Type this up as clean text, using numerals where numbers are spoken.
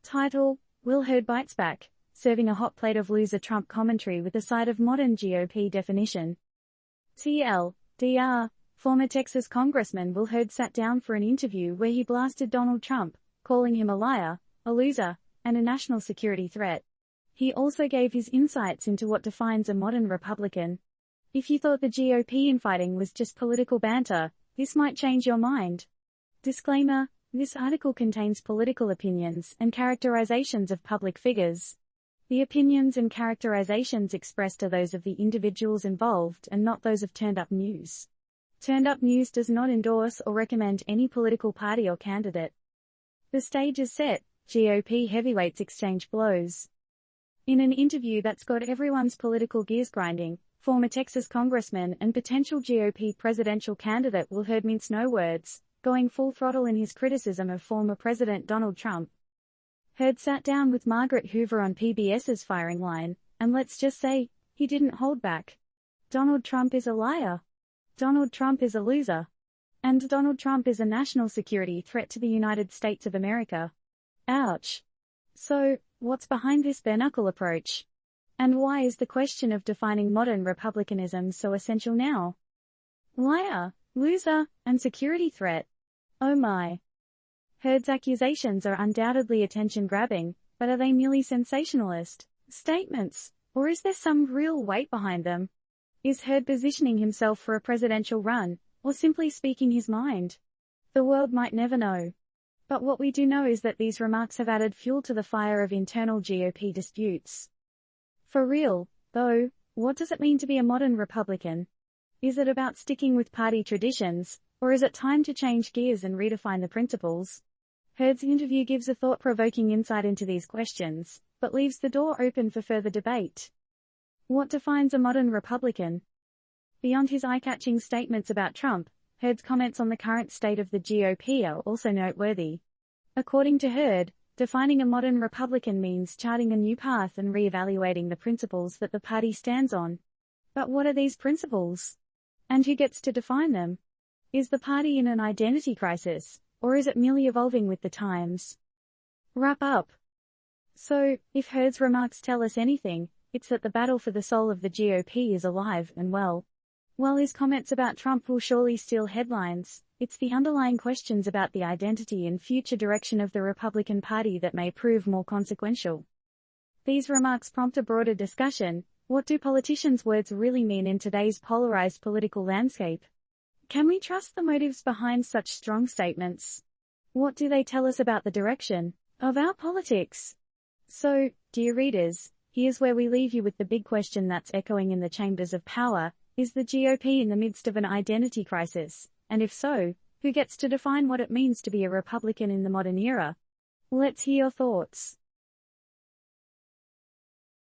Title: Will Hurd bites back, serving a hot plate of loser Trump commentary with a side of modern GOP definition. TLDR: Former Texas Congressman Will Hurd sat down for an interview where he blasted Donald Trump, calling him a liar, a loser, and a national security threat. He also gave his insights into what defines a modern Republican. If you thought the GOP infighting was just political banter, this might change your mind. Disclaimer: this article contains political opinions and characterizations of public figures. The opinions and characterizations expressed are those of the individuals involved and not those of Turned Up News. Turned Up News does not endorse or recommend any political party or candidate. The stage is set, GOP heavyweights exchange blows. In an interview that's got everyone's political gears grinding, former Texas Congressman and potential GOP presidential candidate Will Hurd minced no words, going full throttle in his criticism of former President Donald Trump. Hurd sat down with Margaret Hoover on PBS's firing line, and let's just say, he didn't hold back. Donald Trump is a liar. Donald Trump is a loser. And Donald Trump is a national security threat to the United States of America. Ouch. So, what's behind this bare-knuckle approach? And why is the question of defining modern republicanism so essential now? Liar, loser, and security threat. Oh my. Hurd's accusations are undoubtedly attention-grabbing, but are they merely sensationalist statements, or is there some real weight behind them? Is Hurd positioning himself for a presidential run, or simply speaking his mind? The world might never know. But what we do know is that these remarks have added fuel to the fire of internal GOP disputes. For real, though, what does it mean to be a modern Republican? Is it about sticking with party traditions, or is it time to change gears and redefine the principles? Hurd's interview gives a thought-provoking insight into these questions, but leaves the door open for further debate. What defines a modern Republican? Beyond his eye-catching statements about Trump, Hurd's comments on the current state of the GOP are also noteworthy. According to Hurd, defining a modern Republican means charting a new path and re-evaluating the principles that the party stands on. But what are these principles? And who gets to define them? Is the party in an identity crisis, or is it merely evolving with the times? Wrap up. So, if Hurd's remarks tell us anything, it's that the battle for the soul of the GOP is alive and well. While his comments about Trump will surely steal headlines, it's the underlying questions about the identity and future direction of the Republican Party that may prove more consequential. These remarks prompt a broader discussion. What do politicians' words really mean in today's polarized political landscape? Can we trust the motives behind such strong statements? What do they tell us about the direction of our politics? So, dear readers, here's where we leave you with the big question that's echoing in the chambers of power. Is the GOP in the midst of an identity crisis? And if so, who gets to define what it means to be a Republican in the modern era? Let's hear your thoughts.